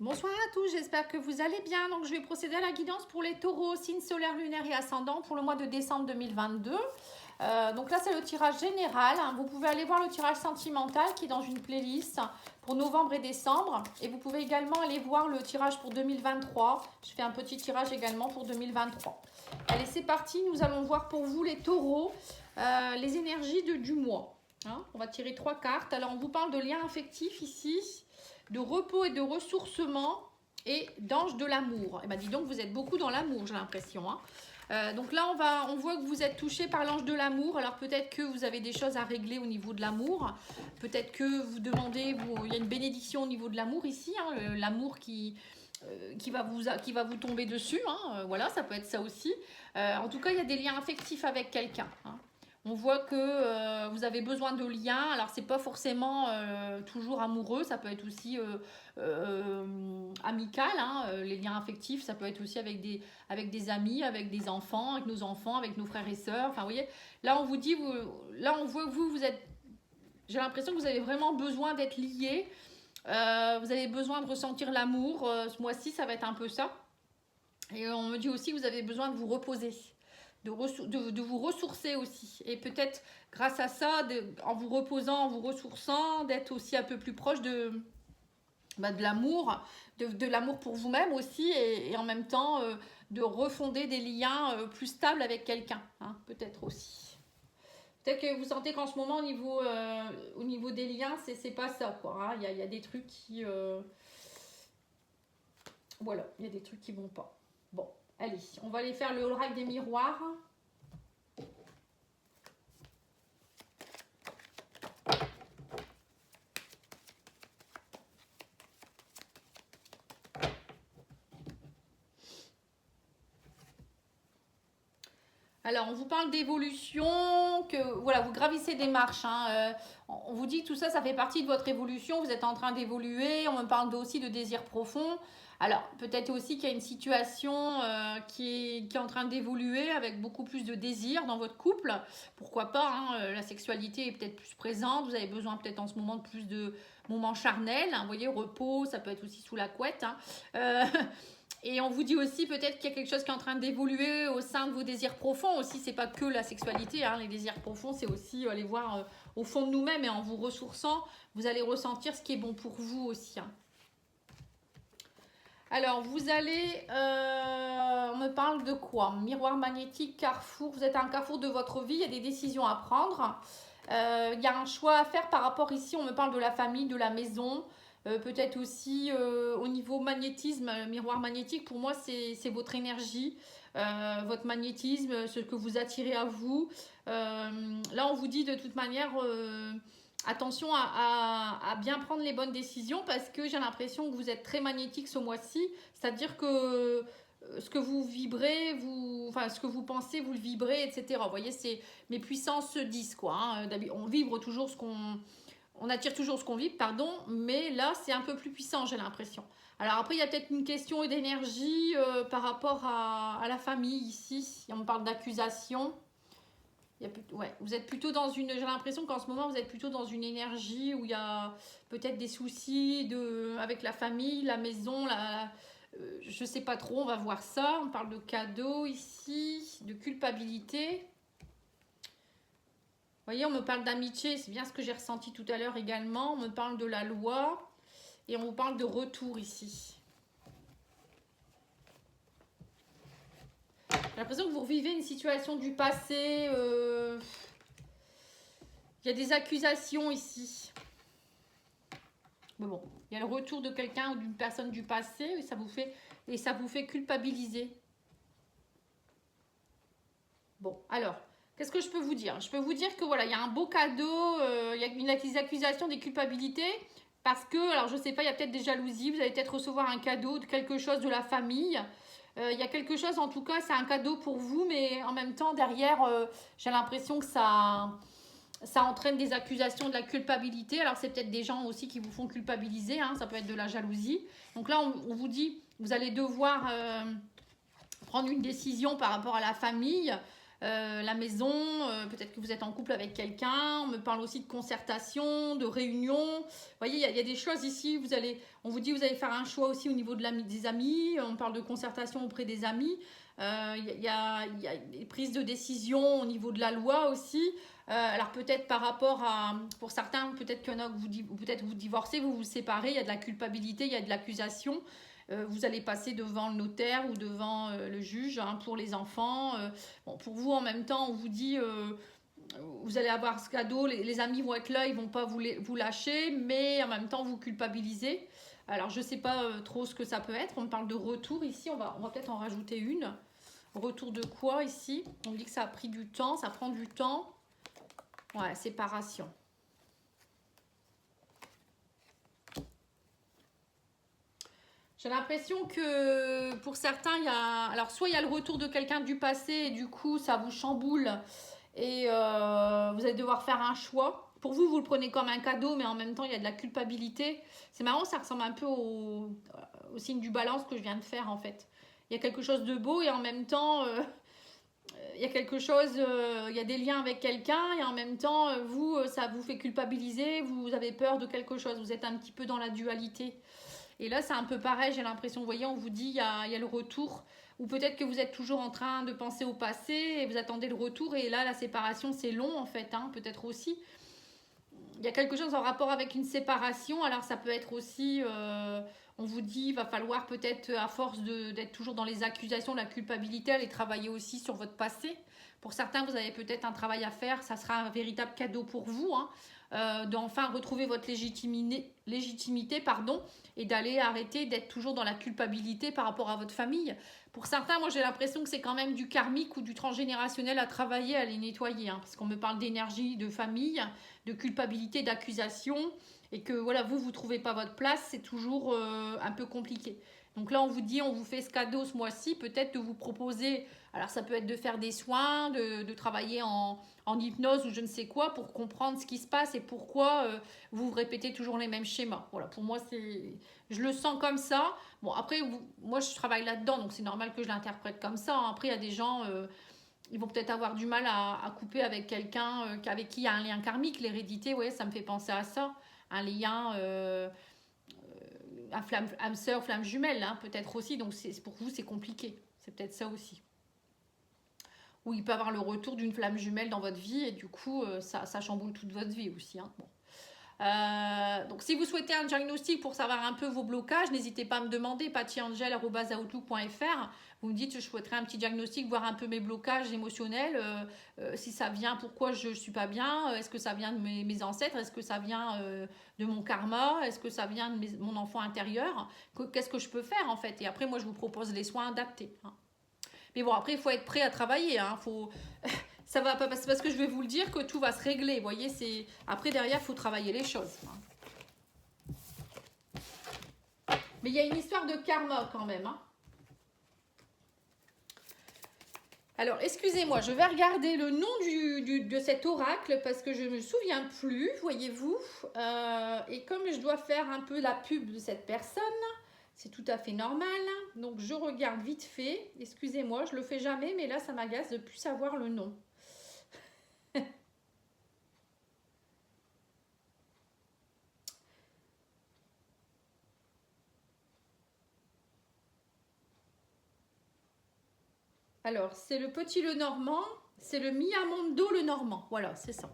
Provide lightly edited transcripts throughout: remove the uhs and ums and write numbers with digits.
Bonsoir à tous, j'espère que vous allez bien. Donc, je vais procéder à la guidance pour les taureaux, signes solaires, lunaires et ascendants pour le mois de décembre 2022. Donc là, c'est le tirage général. Vous pouvez aller voir le tirage sentimental qui est dans une playlist pour novembre et décembre. Et vous pouvez également aller voir le tirage pour 2023. Je fais un petit tirage également pour 2023. Allez, c'est parti. Nous allons voir pour vous les taureaux les énergies du mois. On va tirer 3 cartes. Alors, on vous parle de liens affectifs ici, de repos et de ressourcement et d'ange de l'amour. Et bien, dis donc, vous êtes beaucoup dans l'amour, j'ai l'impression. Donc là, on voit que vous êtes touché par l'ange de l'amour. Alors peut-être que vous avez des choses à régler au niveau de l'amour. Peut-être que vous demandez, il y a une bénédiction au niveau de l'amour ici. L'amour qui va vous tomber dessus. Voilà, ça peut être ça aussi. En tout cas, il y a des liens affectifs avec quelqu'un. On voit que vous avez besoin de liens. Alors, c'est pas forcément toujours amoureux, ça peut être aussi amical. Les liens affectifs, ça peut être aussi avec des amis, avec des enfants, avec nos enfants, avec nos frères et sœurs. Enfin, vous voyez, là, on vous dit, là, on voit que vous êtes. J'ai l'impression que vous avez vraiment besoin d'être liés. Vous avez besoin de ressentir l'amour. Ce mois-ci, ça va être un peu ça. Et on me dit aussi que vous avez besoin de vous reposer. De vous ressourcer aussi. Et peut-être grâce à ça, en vous reposant, en vous ressourçant, d'être aussi un peu plus proche de l'amour, de l'amour pour vous-même aussi, et en même temps de refonder des liens plus stables avec quelqu'un, peut-être aussi. Peut-être que vous sentez qu'en ce moment, au niveau des liens, c'est pas ça, quoi. Il y a des trucs qui... Voilà, il y a des trucs qui vont pas. Bon. Allez, on va aller faire le oracle des miroirs. Alors, on vous parle d'évolution, que voilà, vous gravissez des marches. On vous dit que tout ça, ça fait partie de votre évolution. Vous êtes en train d'évoluer. On me parle aussi de désir profond. Alors, peut-être aussi qu'il y a une situation qui est en train d'évoluer avec beaucoup plus de désir dans votre couple. Pourquoi pas, la sexualité est peut-être plus présente. Vous avez besoin peut-être en ce moment de plus de moments charnels. Vous voyez, repos, ça peut être aussi sous la couette. Et on vous dit aussi peut-être qu'il y a quelque chose qui est en train d'évoluer au sein de vos désirs profonds aussi. C'est pas que la sexualité, les désirs profonds, c'est aussi aller voir au fond de nous-mêmes, et en vous ressourçant, vous allez ressentir ce qui est bon pour vous aussi. Alors, vous allez... on me parle de quoi? Miroir magnétique, carrefour. Vous êtes à un carrefour de votre vie, il y a des décisions à prendre. Il y a un choix à faire par rapport ici, on me parle de la famille, de la maison. Peut-être aussi au niveau magnétisme, miroir magnétique, pour moi c'est votre énergie, votre magnétisme, ce que vous attirez à vous. Là on vous dit de toute manière, attention à bien prendre les bonnes décisions, parce que j'ai l'impression que vous êtes très magnétique ce mois-ci, c'est-à-dire que ce que vous vibrez, ce que vous pensez, vous le vibrez, etc. Vous voyez, c'est mes puissances 10, quoi. On vibre toujours on attire toujours ce qu'on vibre, pardon, mais là, c'est un peu plus puissant, j'ai l'impression. Alors après, il y a peut-être une question d'énergie par rapport à la famille ici. On me parle d'accusation. Vous êtes plutôt dans une... J'ai l'impression qu'en ce moment, vous êtes plutôt dans une énergie où il y a peut-être des soucis avec la famille, la maison, je ne sais pas trop, on va voir ça. On parle de cadeaux ici, de culpabilité. Vous voyez, on me parle d'amitié, c'est bien ce que j'ai ressenti tout à l'heure également. On me parle de la loi et on vous parle de retour ici. J'ai l'impression que vous revivez une situation du passé. Il y a des accusations ici. Mais bon, il y a le retour de quelqu'un ou d'une personne du passé et ça vous fait culpabiliser. Bon, alors... Qu'est-ce que je peux vous dire? Je peux vous dire que voilà, il y a un beau cadeau, il y a des accusations, des culpabilités, parce que, alors je sais pas, il y a peut-être des jalousies, vous allez peut-être recevoir un cadeau de quelque chose de la famille. Il y a quelque chose, en tout cas, c'est un cadeau pour vous, mais en même temps, derrière, j'ai l'impression que ça entraîne des accusations, de la culpabilité. Alors c'est peut-être des gens aussi qui vous font culpabiliser, ça peut être de la jalousie. Donc là, on vous dit, vous allez devoir prendre une décision par rapport à la famille. la maison, peut-être que vous êtes en couple avec quelqu'un. On me parle aussi de concertation, de réunion. Vous voyez, il y a des choses ici. On vous dit vous allez faire un choix aussi au niveau des amis. On parle de concertation auprès des amis. Il y a des prises de décision au niveau de la loi aussi. Alors peut-être par rapport à, pour certains, peut-être qu'il y en a que peut-être vous divorcez, vous vous séparez, il y a de la culpabilité, il y a de l'accusation. Vous allez passer devant le notaire ou devant le juge hein, pour les enfants. Bon, pour vous, en même temps, on vous dit, vous allez avoir ce cadeau, les amis vont être là, ils vont pas vous lâcher, mais en même temps, vous culpabilisez. Alors, je ne sais pas trop ce que ça peut être. On me parle de retour ici, on va peut-être en rajouter une. Retour de quoi ici? On me dit que ça a pris du temps, ça prend du temps. Ouais, séparation. J'ai l'impression que pour certains, alors soit il y a le retour de quelqu'un du passé et du coup ça vous chamboule et vous allez devoir faire un choix. Pour vous, vous le prenez comme un cadeau, mais en même temps il y a de la culpabilité. C'est marrant, ça ressemble un peu au signe du balance que je viens de faire en fait. Il y a quelque chose de beau et en même temps il y a quelque chose, il y a des liens avec quelqu'un et en même temps ça vous fait culpabiliser, vous avez peur de quelque chose, vous êtes un petit peu dans la dualité. Et là, c'est un peu pareil, j'ai l'impression, vous voyez, on vous dit, il y a le retour. Ou peut-être que vous êtes toujours en train de penser au passé et vous attendez le retour. Et là, la séparation, c'est long, en fait, hein, peut-être aussi. Il y a quelque chose en rapport avec une séparation. Alors, ça peut être aussi, on vous dit, il va falloir peut-être, à force d'être toujours dans les accusations, la culpabilité, aller travailler aussi sur votre passé. Pour certains, vous avez peut-être un travail à faire. Ça sera un véritable cadeau pour vous, hein. D'enfin retrouver votre légitimité et d'aller arrêter d'être toujours dans la culpabilité par rapport à votre famille. Pour certains, moi j'ai l'impression que c'est quand même du karmique ou du transgénérationnel à travailler, à les nettoyer, hein, parce qu'on me parle d'énergie, de famille, de culpabilité, d'accusation, et que voilà, vous ne trouvez pas votre place, c'est toujours un peu compliqué. Donc là, on vous dit, on vous fait ce cadeau ce mois-ci, peut-être de vous proposer, alors ça peut être de faire des soins, de travailler en hypnose ou je ne sais quoi pour comprendre ce qui se passe et pourquoi vous répétez toujours les mêmes schémas. Voilà, pour moi, je le sens comme ça. Bon, après, moi, je travaille là-dedans, donc c'est normal que je l'interprète comme ça. Après, il y a des gens, ils vont peut-être avoir du mal à couper avec quelqu'un avec qui il y a un lien karmique. L'hérédité, ouais, ça me fait penser à ça. Un lien, âme sœur, flamme jumelle, hein, peut-être aussi. Donc, pour vous, c'est compliqué. C'est peut-être ça aussi. Ou il peut avoir le retour d'une flamme jumelle dans votre vie et du coup, ça chamboule toute votre vie aussi. Hein. Bon. Donc, si vous souhaitez un diagnostic pour savoir un peu vos blocages, n'hésitez pas à me demander, pattyangel@outlook.fr. Vous me dites, je souhaiterais un petit diagnostic, voir un peu mes blocages émotionnels, si ça vient, pourquoi je ne suis pas bien, est-ce que ça vient de mes ancêtres, est-ce que ça vient de mon karma, est-ce que ça vient de mon enfant intérieur, qu'est-ce que je peux faire en fait. Et après, moi, je vous propose les soins adaptés. Hein. Mais bon, après, il faut être prêt à travailler. Hein. Ça va pas, c'est parce que je vais vous le dire que tout va se régler. Vous voyez, après, derrière, il faut travailler les choses. Hein. Mais il y a une histoire de karma quand même. Hein. Alors, excusez-moi, je vais regarder le nom de cet oracle parce que je ne me souviens plus, voyez-vous. Et comme je dois faire un peu la pub de cette personne... C'est tout à fait normal. Donc, je regarde vite fait. Excusez-moi, je le fais jamais, mais là, ça m'agace de ne plus savoir le nom. Alors, c'est le petit Lenormand. C'est le Miyamondo Lenormand. Voilà, c'est ça.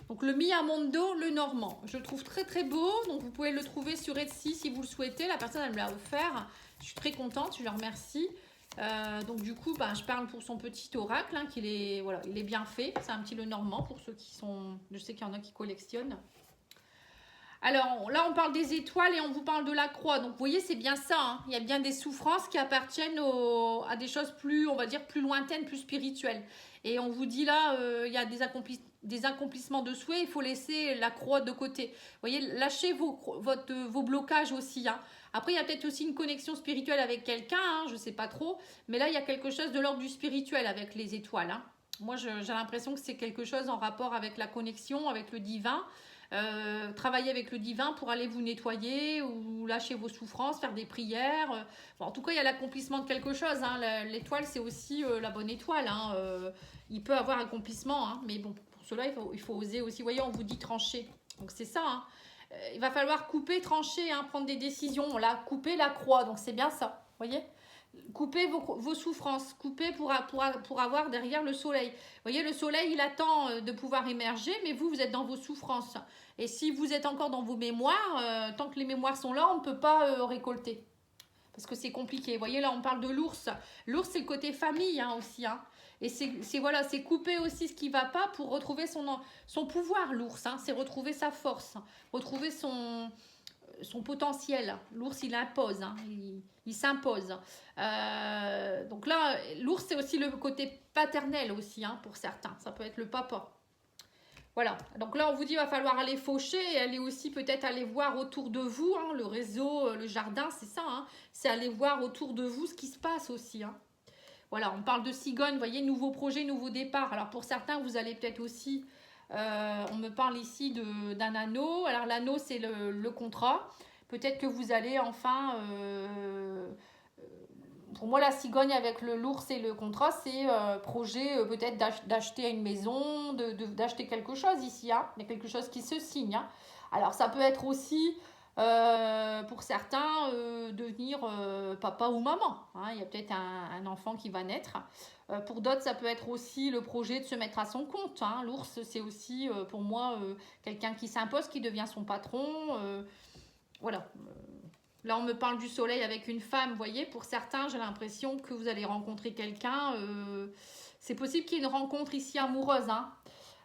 Donc, le Miyamondo Lenormand. Je le trouve très, très beau. Donc, vous pouvez le trouver sur Etsy si vous le souhaitez. La personne, elle me l'a offert. Je suis très contente. Je le remercie. Donc du coup, je parle pour son petit oracle, hein, il est bien fait. C'est un petit Lenormand pour ceux qui sont... Je sais qu'il y en a qui collectionnent. Alors là, on parle des étoiles et on vous parle de la croix. Donc vous voyez, c'est bien ça. Hein. Il y a bien des souffrances qui appartiennent à des choses plus, on va dire, plus lointaines, plus spirituelles. Et on vous dit là, il y a des accomplissements de souhaits. Il faut laisser la croix de côté. Vous voyez, lâchez vos blocages aussi. Hein. Après, il y a peut-être aussi une connexion spirituelle avec quelqu'un. Hein, je ne sais pas trop. Mais là, il y a quelque chose de l'ordre du spirituel avec les étoiles. Hein. Moi, j'ai l'impression que c'est quelque chose en rapport avec la connexion, avec le divin. Travailler avec le divin pour aller vous nettoyer ou lâcher vos souffrances, faire des prières. Bon, en tout cas, il y a l'accomplissement de quelque chose. Hein. L'étoile, c'est aussi la bonne étoile. Hein. Il peut avoir accomplissement, hein. Mais bon, pour cela, il faut oser aussi. Vous voyez, on vous dit trancher. Donc c'est ça. Hein. Il va falloir couper, trancher, hein, prendre des décisions. Là, couper la croix. Donc c'est bien ça. Vous voyez, couper vos souffrances, couper pour avoir derrière le soleil. Vous voyez, le soleil, il attend de pouvoir émerger, mais vous êtes dans vos souffrances. Et si vous êtes encore dans vos mémoires, tant que les mémoires sont là, on ne peut pas récolter. Parce que c'est compliqué. Vous voyez, là, on parle de l'ours. L'ours, c'est le côté famille hein, aussi. Hein. Et c'est couper aussi ce qui ne va pas pour retrouver son pouvoir, l'ours. Hein. C'est retrouver sa force, retrouver son potentiel. L'ours, il impose, hein. Il s'impose. Donc là, l'ours, c'est aussi le côté paternel aussi, hein, pour certains. Ça peut être le papa. Voilà. Donc là, on vous dit, il va falloir aller faucher et aller aussi peut-être aller voir autour de vous, hein, le réseau, le jardin, c'est ça. Hein. C'est aller voir autour de vous ce qui se passe aussi. Hein. Voilà, on parle de cigogne, vous voyez, nouveau projet, nouveau départ. Alors pour certains, vous allez peut-être aussi... on me parle ici d'un anneau. Alors l'anneau, c'est le contrat. Peut-être que vous allez enfin... pour moi, la cigogne avec l'ours et le contrat, c'est projet peut-être d'acheter une maison, d'acheter quelque chose ici. Hein. Il y a quelque chose qui se signe. Hein. Alors ça peut être aussi... pour certains, devenir papa ou maman. Hein. Il y a peut-être un enfant qui va naître. Pour d'autres, ça peut être aussi le projet de se mettre à son compte. Hein. L'ours, c'est aussi pour moi quelqu'un qui s'impose, qui devient son patron. Voilà. Là, on me parle du soleil avec une femme. Vous voyez, pour certains, j'ai l'impression que vous allez rencontrer quelqu'un. C'est possible qu'il y ait une rencontre ici amoureuse hein,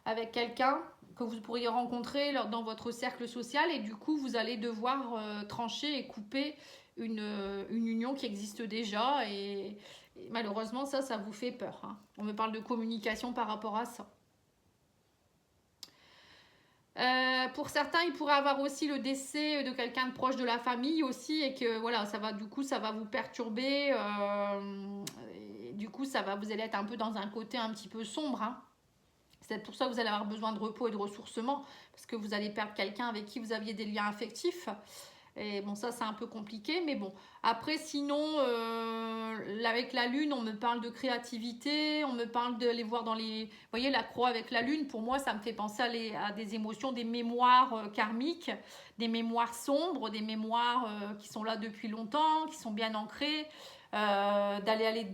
avec quelqu'un que vous pourriez rencontrer dans votre cercle social et du coup vous allez devoir trancher et couper une union qui existe déjà et malheureusement ça vous fait peur. Hein. On me parle de communication par rapport à ça. Pour certains, il pourrait avoir aussi le décès de quelqu'un de proche de la famille aussi et que voilà, ça va vous perturber. Et du coup, vous allez être un peu dans un côté un petit peu sombre. Hein. C'est pour ça que vous allez avoir besoin de repos et de ressourcement parce que vous allez perdre quelqu'un avec qui vous aviez des liens affectifs. Et bon, ça, c'est un peu compliqué, mais bon. Après, sinon, avec la lune, on me parle de créativité, on me parle d'aller voir dans les... Vous voyez, la croix avec la lune, pour moi, ça me fait penser à des émotions, des mémoires karmiques, des mémoires sombres, des mémoires qui sont là depuis longtemps, qui sont bien ancrées, d'aller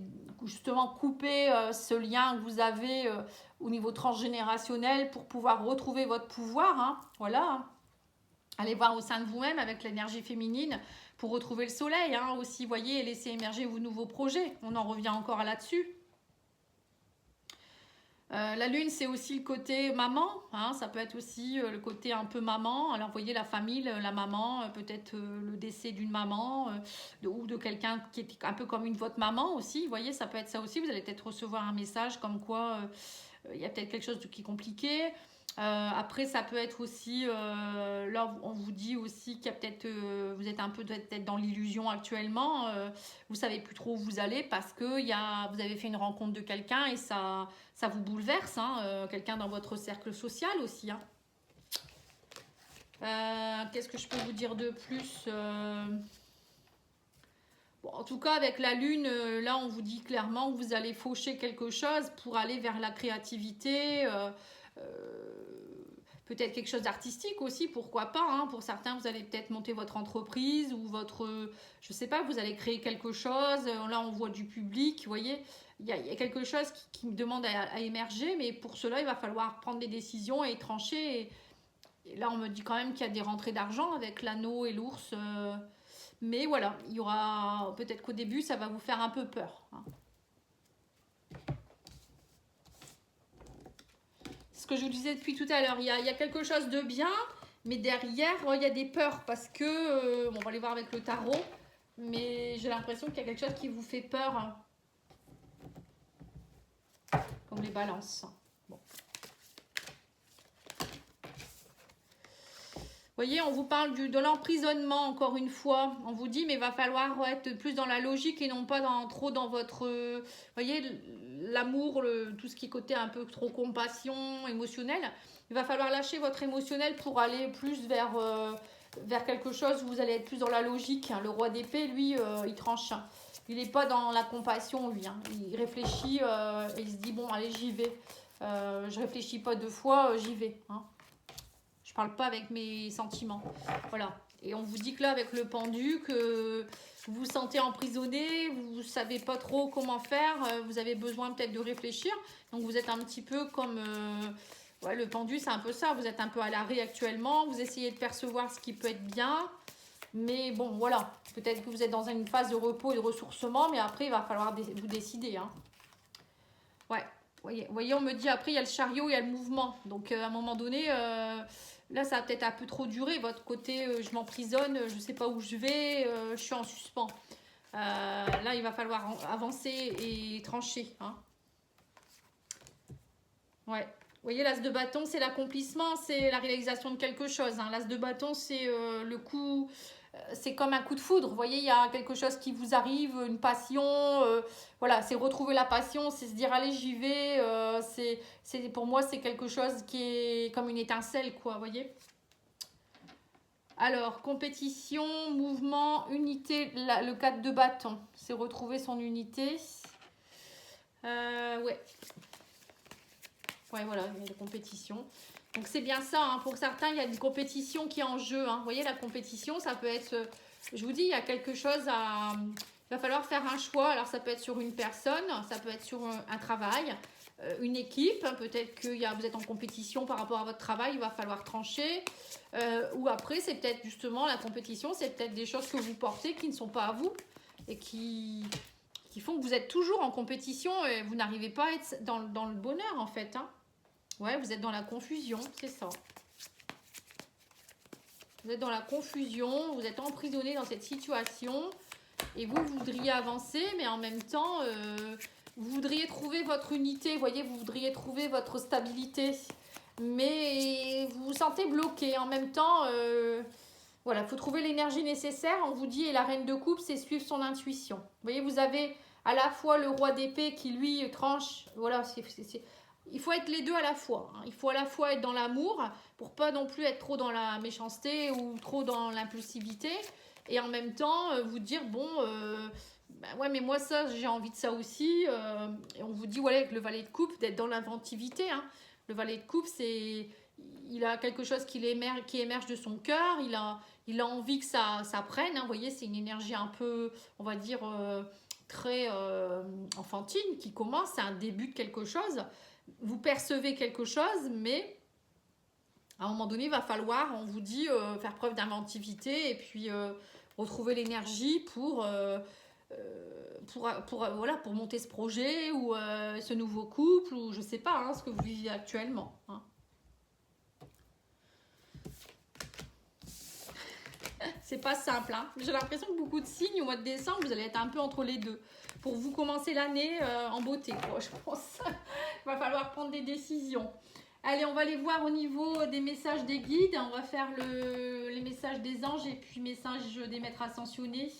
justement couper ce lien que vous avez au niveau transgénérationnel pour pouvoir retrouver votre pouvoir, hein, voilà, hein. Allez voir au sein de vous-même avec l'énergie féminine pour retrouver le soleil hein, aussi, voyez, et laisser émerger vos nouveaux projets. On en revient encore là-dessus. La lune, c'est aussi le côté maman. Hein, ça peut être aussi le côté un peu maman. Alors, vous voyez, la famille, la maman, peut-être le décès d'une maman ou de quelqu'un qui est un peu comme votre maman aussi. Vous voyez, ça peut être ça aussi. Vous allez peut-être recevoir un message comme quoi il y a peut-être quelque chose qui est compliqué. Après, ça peut être aussi, là, on vous dit aussi qu'il y a peut-être, vous êtes un peu peut-être dans l'illusion actuellement, vous savez plus trop où vous allez parce que vous avez fait une rencontre de quelqu'un et ça vous bouleverse, hein, quelqu'un dans votre cercle social aussi. Hein. Qu'est-ce que je peux vous dire de plus bon, en tout cas, avec la lune, là, on vous dit clairement que vous allez faucher quelque chose pour aller vers la créativité. Peut-être quelque chose d'artistique aussi, pourquoi pas. Hein. Pour certains, vous allez peut-être monter votre entreprise ou je sais pas, vous allez créer quelque chose. Là, on voit du public, vous voyez. Il y a quelque chose qui me demande à émerger, mais pour cela, il va falloir prendre des décisions et trancher. Et là, on me dit quand même qu'il y a des rentrées d'argent avec l'anneau et l'ours. Mais voilà, il y aura peut-être qu'au début, ça va vous faire un peu peur. Hein. Ce que je vous disais depuis tout à l'heure, il y a quelque chose de bien, mais derrière, il y a des peurs parce que, bon, on va aller voir avec le tarot, mais j'ai l'impression qu'il y a quelque chose qui vous fait peur, hein. Comme les balances. Bon. Vous voyez, on vous parle de l'emprisonnement, encore une fois. On vous dit, mais il va falloir être plus dans la logique et non pas trop dans votre... vous voyez, l'amour, tout ce qui est côté un peu trop compassion, émotionnel. Il va falloir lâcher votre émotionnel pour aller plus vers quelque chose où vous allez être plus dans la logique. Hein. Le roi d'épée, lui, il tranche. Hein. Il n'est pas dans la compassion, lui. Hein. Il réfléchit et il se dit, bon, allez, j'y vais. Je réfléchis pas deux fois, j'y vais. Hein. Je parle pas avec mes sentiments. Voilà. Et on vous dit que là, avec le pendu, que vous vous sentez emprisonné, vous ne savez pas trop comment faire, vous avez besoin peut-être de réfléchir. Donc vous êtes un petit peu comme... ouais, le pendu, c'est un peu ça. Vous êtes un peu à l'arrêt actuellement. Vous essayez de percevoir ce qui peut être bien. Mais bon, voilà. Peut-être que vous êtes dans une phase de repos et de ressourcement. Mais après, il va falloir vous décider. Hein. Ouais. Voyez, on me dit après, il y a le chariot, il y a le mouvement. Donc, à un moment donné, là, ça va peut-être un peu trop durer. Votre côté, je m'emprisonne, je ne sais pas où je vais, je suis en suspens. Là, il va falloir avancer et trancher. Hein. Ouais. Vous voyez, l'as de bâton, c'est l'accomplissement, c'est la réalisation de quelque chose. Hein. L'as de bâton, c'est le coup... c'est comme un coup de foudre, vous voyez, il y a quelque chose qui vous arrive, une passion, voilà, c'est retrouver la passion, c'est se dire allez j'y vais, pour moi c'est quelque chose qui est comme une étincelle quoi, vous voyez. Alors, compétition, mouvement, unité, le 4 de bâton, c'est retrouver son unité, ouais, voilà, il y a des compétitions. Donc c'est bien ça, hein. Pour certains, il y a une compétition qui est en jeu. Hein. Vous voyez, la compétition, ça peut être... je vous dis, il y a quelque chose à... Il va falloir faire un choix. Alors ça peut être sur une personne, ça peut être sur un travail, une équipe. Peut-être que vous êtes en compétition par rapport à votre travail, il va falloir trancher. Ou après, c'est peut-être justement la compétition, c'est peut-être des choses que vous portez qui ne sont pas à vous et qui font que vous êtes toujours en compétition et vous n'arrivez pas à être dans le bonheur en fait. Hein. Ouais, vous êtes dans la confusion, c'est ça. Vous êtes dans la confusion, vous êtes emprisonné dans cette situation et vous voudriez avancer, mais en même temps, vous voudriez trouver votre unité, vous voyez, vous voudriez trouver votre stabilité, mais vous vous sentez bloqué. En même temps, voilà, il faut trouver l'énergie nécessaire. On vous dit, et la reine de coupe, c'est suivre son intuition. Vous voyez, vous avez à la fois le roi d'épée qui, lui, tranche, voilà, il faut être les deux à la fois. Hein. Il faut à la fois être dans l'amour pour pas non plus être trop dans la méchanceté ou trop dans l'impulsivité. Et en même temps, vous dire, bon, ouais, mais moi, ça, j'ai envie de ça aussi. Et on vous dit, voilà, avec le valet de coupe, d'être dans l'inventivité. Hein. Le valet de coupe, il a quelque chose qui émerge de son cœur. Il a envie que ça prenne. Hein. Vous voyez, c'est une énergie un peu, on va dire, très enfantine qui commence. C'est un début de quelque chose. Vous percevez quelque chose, mais à un moment donné, il va falloir, on vous dit, faire preuve d'inventivité et puis retrouver l'énergie pour monter ce projet ou ce nouveau couple ou je sais pas, hein, ce que vous vivez actuellement. Hein. C'est pas simple. Hein. J'ai l'impression que beaucoup de signes au mois de décembre, vous allez être un peu entre les deux. Pour vous commencer l'année en beauté, quoi, je pense. Il va falloir prendre des décisions. Allez, on va aller voir au niveau des messages des guides. On va faire les messages des anges et puis messages des maîtres ascensionnés.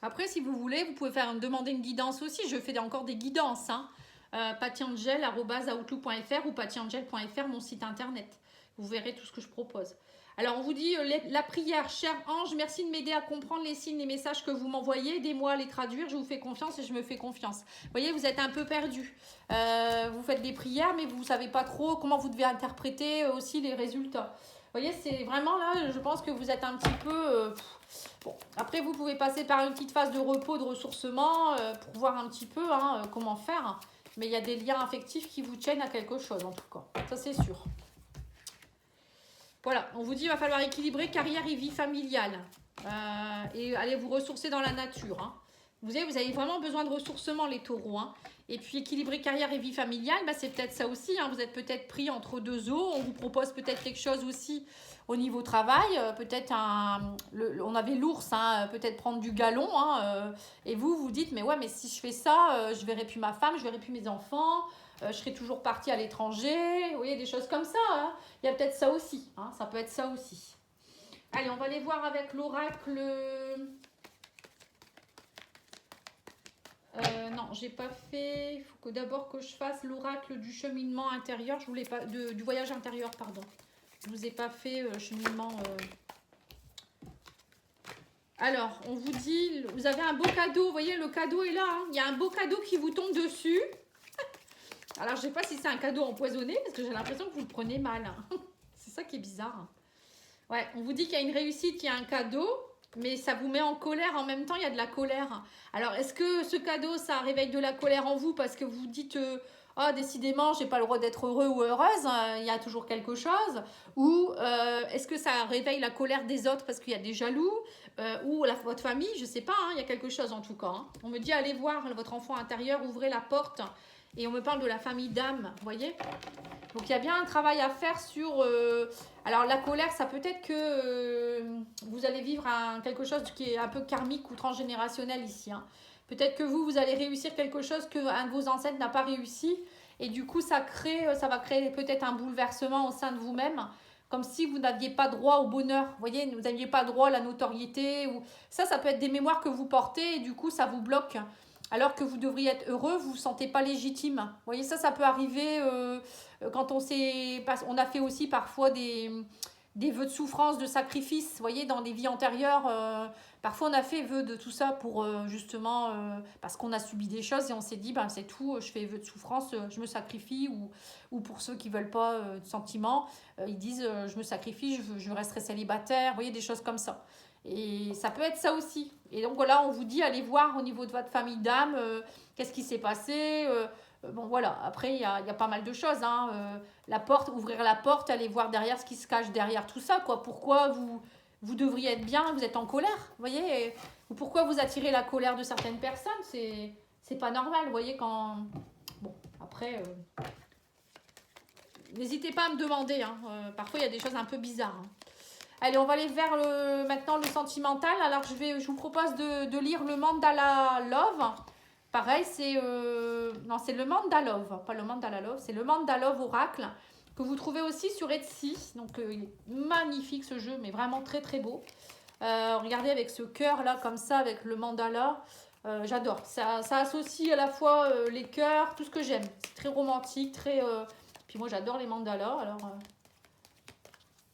Après, si vous voulez, vous pouvez demander une guidance aussi. Je fais encore des guidances. Hein. pattyangel@outlook.fr ou pattyangel.fr, mon site internet. Vous verrez tout ce que je propose. Alors, on vous dit la prière. Cher ange, merci de m'aider à comprendre les signes, les messages que vous m'envoyez. Aidez-moi à les traduire. Je vous fais confiance et je me fais confiance. Vous voyez, vous êtes un peu perdu. Vous faites des prières, mais vous ne savez pas trop comment vous devez interpréter aussi les résultats. Vous voyez, c'est vraiment là, je pense que vous êtes un petit peu... bon, après, vous pouvez passer par une petite phase de repos, de ressourcement pour voir un petit peu comment faire. Mais il y a des liens affectifs qui vous tiennent à quelque chose, en tout cas. Ça, c'est sûr. Voilà, on vous dit qu'il va falloir équilibrer carrière et vie familiale. Et aller vous ressourcer dans la nature. Hein. Vous avez vraiment besoin de ressourcement, les taureaux. Hein. Et puis, équilibrer carrière et vie familiale, bah, c'est peut-être ça aussi. Hein. Vous êtes peut-être pris entre deux eaux. On vous propose peut-être quelque chose aussi au niveau travail. Peut-être on avait l'ours, hein, peut-être prendre du galon. Hein, et vous dites, mais ouais, mais si je fais ça, je verrai plus ma femme, je verrai plus mes enfants. Je serai toujours partie à l'étranger. Vous voyez, des choses comme ça. Hein. Il y a peut-être ça aussi. Hein. Ça peut être ça aussi. Allez, on va aller voir avec l'oracle. Non, j'ai pas fait. Il faut que d'abord que je fasse l'oracle du cheminement intérieur. Je voulais pas du voyage intérieur, pardon. Je vous ai pas fait cheminement. Alors, on vous dit, vous avez un beau cadeau. Vous voyez, le cadeau est là. Hein. Il y a un beau cadeau qui vous tombe dessus. Alors, je sais pas si c'est un cadeau empoisonné parce que j'ai l'impression que vous le prenez mal. Hein. C'est ça qui est bizarre. Ouais, on vous dit qu'il y a une réussite, qu'il y a un cadeau. Mais ça vous met en colère en même temps, il y a de la colère. Alors, est-ce que ce cadeau, ça réveille de la colère en vous parce que vous dites oh, décidément, j'ai pas le droit d'être heureux ou heureuse, il y a toujours quelque chose. Ou est-ce que ça réveille la colère des autres parce qu'il y a des jaloux ou votre famille, je sais pas, hein, il y a quelque chose en tout cas. Hein. On me dit allez voir votre enfant intérieur, ouvrez la porte. Et on me parle de la famille d'âme, vous voyez. Donc il y a bien un travail à faire sur... alors la colère, ça peut être que vous allez vivre quelque chose qui est un peu karmique ou transgénérationnel ici. Hein. Peut-être que vous allez réussir quelque chose qu'un de vos ancêtres n'a pas réussi. Et du coup, ça va créer peut-être un bouleversement au sein de vous-même. Comme si vous n'aviez pas droit au bonheur. Vous voyez, vous n'aviez pas droit à la notoriété. Ou... Ça peut être des mémoires que vous portez et du coup, ça vous bloque. Alors que vous devriez être heureux, vous ne vous sentez pas légitime. Vous voyez, ça peut arriver quand on a fait aussi parfois des vœux de souffrance, de sacrifice. Vous voyez, dans des vies antérieures, parfois on a fait vœux de tout ça pour justement, parce qu'on a subi des choses et on s'est dit, ben, c'est tout, je fais vœux de souffrance, je me sacrifie. Ou pour ceux qui ne veulent pas de sentiments, ils disent, je me sacrifie, je resterai célibataire. Vous voyez, des choses comme ça. Et ça peut être ça aussi. Et donc là, on vous dit, allez voir au niveau de votre famille d'âme, qu'est-ce qui s'est passé. Bon, voilà. Après, il y a pas mal de choses. Hein. La porte, ouvrir la porte, aller voir derrière ce qui se cache derrière tout ça. Quoi. Pourquoi vous devriez être bien, vous êtes en colère. Vous voyez. Ou pourquoi vous attirez la colère de certaines personnes. C'est pas normal. Vous voyez, quand... Bon, après... N'hésitez pas à me demander. Hein. Parfois, il y a des choses un peu bizarres. Hein. Allez, on va aller vers maintenant le sentimental. Alors, je vous propose de lire le Mandala Love. Pareil, c'est le Mandala Love, pas le Mandala Love, c'est le Mandala Love Oracle que vous trouvez aussi sur Etsy. Donc, il est magnifique ce jeu, mais vraiment très très beau. Regardez avec ce cœur là, comme ça, avec le mandala. J'adore. Ça associe à la fois les cœurs, tout ce que j'aime. C'est très romantique, très. Puis moi, j'adore les mandalas. Alors.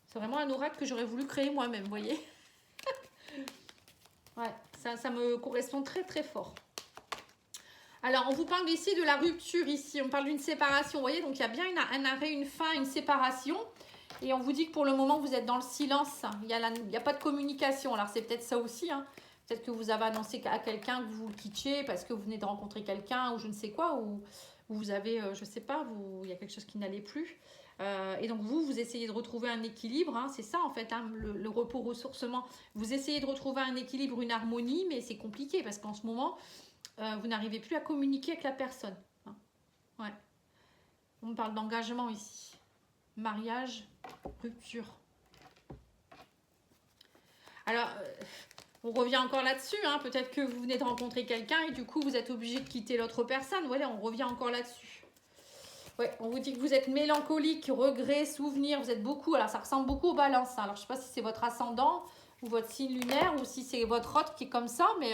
C'est vraiment un oracle que j'aurais voulu créer moi-même, vous voyez. Ouais, ça me correspond très très fort. Alors, on vous parle ici de la rupture, ici. On parle d'une séparation, vous voyez. Donc, il y a bien un arrêt, une fin, une séparation. Et on vous dit que pour le moment, vous êtes dans le silence. Il n'y a pas de communication. Alors, c'est peut-être ça aussi. Hein. Peut-être que vous avez annoncé à quelqu'un que vous le quittez parce que vous venez de rencontrer quelqu'un ou je ne sais quoi. Ou vous avez, je ne sais pas, il y a quelque chose qui n'allait plus. Et donc vous essayez de retrouver un équilibre, hein, c'est ça en fait, hein, le repos ressourcement. Vous essayez de retrouver un équilibre, une harmonie, mais c'est compliqué parce qu'en ce moment, vous n'arrivez plus à communiquer avec la personne. Hein. Ouais. On parle d'engagement ici. Mariage, rupture. Alors, on revient encore là-dessus. Hein. Peut-être que vous venez de rencontrer quelqu'un et du coup, vous êtes obligé de quitter l'autre personne. Voilà, on revient encore là-dessus. Ouais, on vous dit que vous êtes mélancolique, regret, souvenir, vous êtes beaucoup, alors ça ressemble beaucoup aux balances. Hein. Alors je ne sais pas si c'est votre ascendant ou votre signe lunaire ou si c'est votre autre qui est comme ça, mais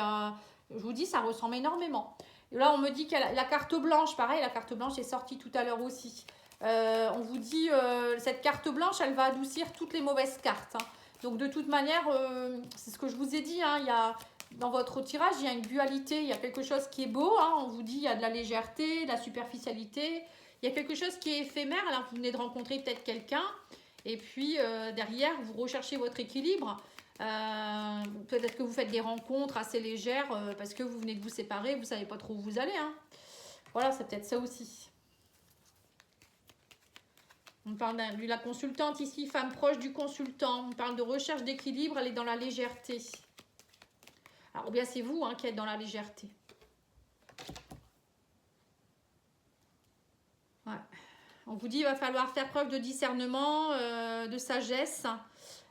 je vous dis ça ressemble énormément. Et là on me dit que la carte blanche, pareil, la carte blanche est sortie tout à l'heure aussi. On vous dit cette carte blanche, elle va adoucir toutes les mauvaises cartes. Hein. Donc de toute manière, c'est ce que je vous ai dit, hein, il y a... Dans votre tirage, il y a une dualité, il y a quelque chose qui est beau. Hein, on vous dit il y a de la légèreté, de la superficialité. Il y a quelque chose qui est éphémère, alors vous venez de rencontrer peut-être quelqu'un, et puis derrière, vous recherchez votre équilibre. Peut-être que vous faites des rencontres assez légères parce que vous venez de vous séparer, vous ne savez pas trop où vous allez. Hein. Voilà, c'est peut-être ça aussi. On parle de la consultante ici, femme proche du consultant. On parle de recherche d'équilibre, elle est dans la légèreté. Alors, bien c'est vous hein, qui êtes dans la légèreté. Ouais. On vous dit qu'il va falloir faire preuve de discernement, de sagesse,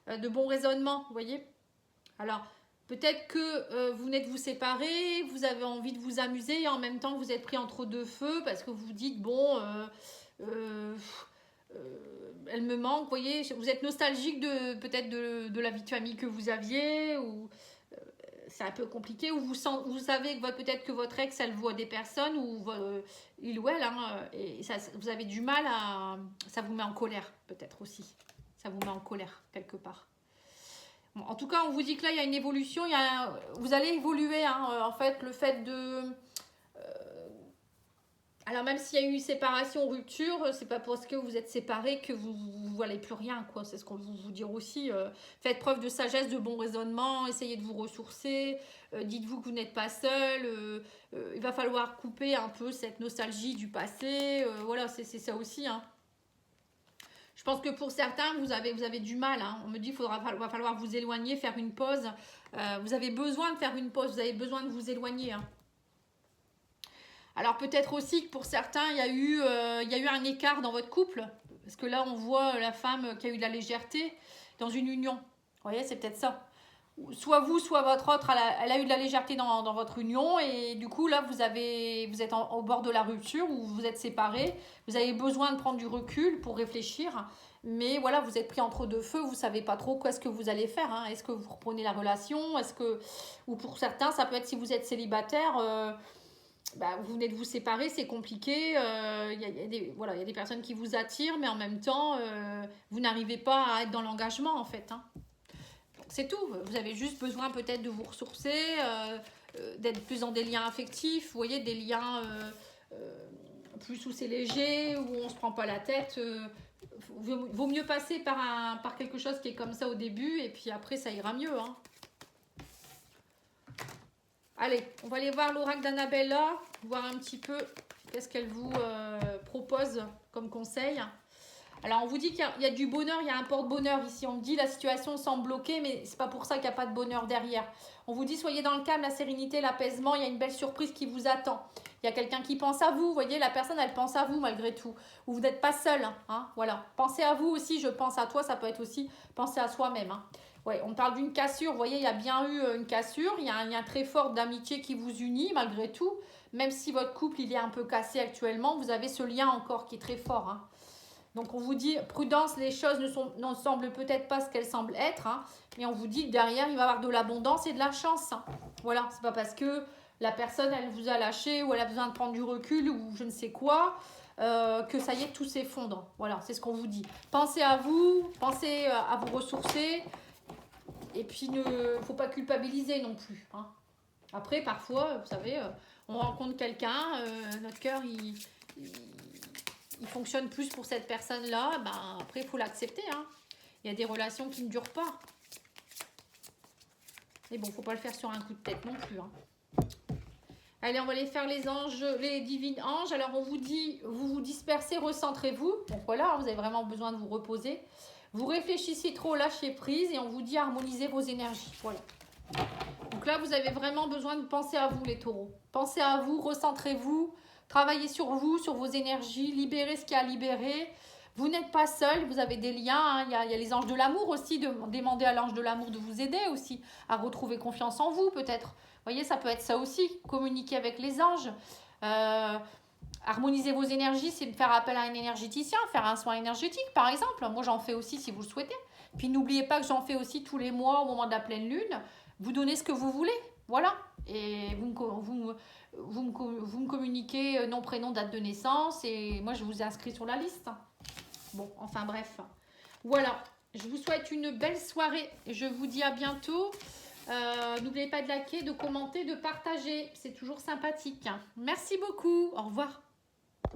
de bon raisonnement, vous voyez. Alors, peut-être que vous venez de vous séparer, vous avez envie de vous amuser et en même temps vous êtes pris entre deux feux parce que vous vous dites, bon, elle me manque, vous voyez, vous êtes nostalgique peut-être de la vie de famille que vous aviez, ou c'est un peu compliqué, ou vous savez que peut-être que votre ex, elle voit des personnes, ou il ou elle, hein, et ça, vous avez du mal à... Ça vous met en colère, peut-être aussi. Ça vous met en colère, quelque part. Bon, en tout cas, on vous dit que là, il y a une évolution, vous allez évoluer, hein, en fait, le fait de... Alors même s'il y a eu séparation, rupture, c'est pas parce que vous êtes séparés que vous ne voyez plus rien, quoi. C'est ce qu'on veut vous dire aussi. Faites preuve de sagesse, de bon raisonnement, essayez de vous ressourcer, dites-vous que vous n'êtes pas seul, il va falloir couper un peu cette nostalgie du passé, voilà, c'est ça aussi, hein. Je pense que pour certains, vous avez du mal, hein. On me dit qu'il va falloir vous éloigner, faire une pause. Vous avez besoin de faire une pause, vous avez besoin de vous éloigner, hein. Alors peut-être aussi que pour certains, il y a eu un écart dans votre couple. Parce que là, on voit la femme qui a eu de la légèreté dans une union. Vous voyez, c'est peut-être ça. Soit vous, soit votre autre, elle a eu de la légèreté dans votre union. Et du coup, là, vous êtes au bord de la rupture ou vous êtes séparés. Vous avez besoin de prendre du recul pour réfléchir. Mais voilà, vous êtes pris entre deux feux. Vous ne savez pas trop qu'est-ce que vous allez faire, hein. Est-ce que vous reprenez la relation? Ou pour certains, ça peut être si vous êtes célibataire... vous venez de vous séparer, c'est compliqué. Il y a des personnes qui vous attirent, mais en même temps, vous n'arrivez pas à être dans l'engagement, en fait, hein. C'est tout. Vous avez juste besoin peut-être de vous ressourcer, d'être plus dans des liens affectifs. Vous voyez, des liens plus où c'est léger, où on ne se prend pas la tête. Vaut mieux passer par quelque chose qui est comme ça au début, et puis après, ça ira mieux, hein. Allez, on va aller voir l'oracle d'Annabella, voir un petit peu qu'est-ce qu'elle vous propose comme conseil. Alors, on vous dit qu'il y a du bonheur, il y a un porte-bonheur ici. On me dit la situation semble bloquée, mais c'est pas pour ça qu'il n'y a pas de bonheur derrière. On vous dit soyez dans le calme, la sérénité, l'apaisement. Il y a une belle surprise qui vous attend. Il y a quelqu'un qui pense à vous. Vous voyez, la personne, elle pense à vous malgré tout. Ou vous n'êtes pas seul, hein, voilà. Pensez à vous aussi, je pense à toi. Ça peut être aussi penser à soi-même, hein. Ouais, on parle d'une cassure, vous voyez, il y a bien eu une cassure, il y a un lien très fort d'amitié qui vous unit malgré tout. Même si votre couple il est un peu cassé actuellement, vous avez ce lien encore qui est très fort, hein. Donc on vous dit, prudence, les choses ne semblent peut-être pas ce qu'elles semblent être, hein, mais on vous dit que derrière, il va y avoir de l'abondance et de la chance, hein. Voilà, c'est pas parce que la personne, elle vous a lâché ou elle a besoin de prendre du recul ou je ne sais quoi, que ça y est, tout s'effondre. Voilà, c'est ce qu'on vous dit. Pensez à vous, pensez à vous ressourcer. Et puis, il ne faut pas culpabiliser non plus, hein. Après, parfois, vous savez, on rencontre quelqu'un, notre cœur, il fonctionne plus pour cette personne-là. Après, il faut l'accepter, hein. Il y a des relations qui ne durent pas. Mais bon, il ne faut pas le faire sur un coup de tête non plus, hein. Allez, on va aller faire les anges, les divines anges. Alors, on vous dit, vous vous dispersez, recentrez-vous. Donc voilà, vous avez vraiment besoin de vous reposer. Vous réfléchissez trop, lâchez prise et on vous dit harmonisez vos énergies. Voilà. Donc là, vous avez vraiment besoin de penser à vous, les taureaux. Pensez à vous, recentrez-vous, travaillez sur vous, sur vos énergies, libérez ce qu'il y a à libérer. Vous n'êtes pas seul, vous avez des liens, hein. Il y a les anges de l'amour aussi, demandez à l'ange de l'amour de vous aider aussi, à retrouver confiance en vous peut-être. Vous voyez, ça peut être ça aussi, communiquer avec les anges. Harmoniser vos énergies, c'est de faire appel à un énergéticien, faire un soin énergétique par exemple. Moi j'en fais aussi si vous le souhaitez. Puis n'oubliez pas que j'en fais aussi tous les mois au moment de la pleine lune. Vous donnez ce que vous voulez, voilà. Et vous me communiquez nom, prénom, date de naissance et moi je vous ai inscrit sur la liste. Bon, enfin bref. Voilà, je vous souhaite une belle soirée. Je vous dis à bientôt. N'oubliez pas de liker, de commenter, de partager. C'est toujours sympathique. Merci beaucoup. Au revoir.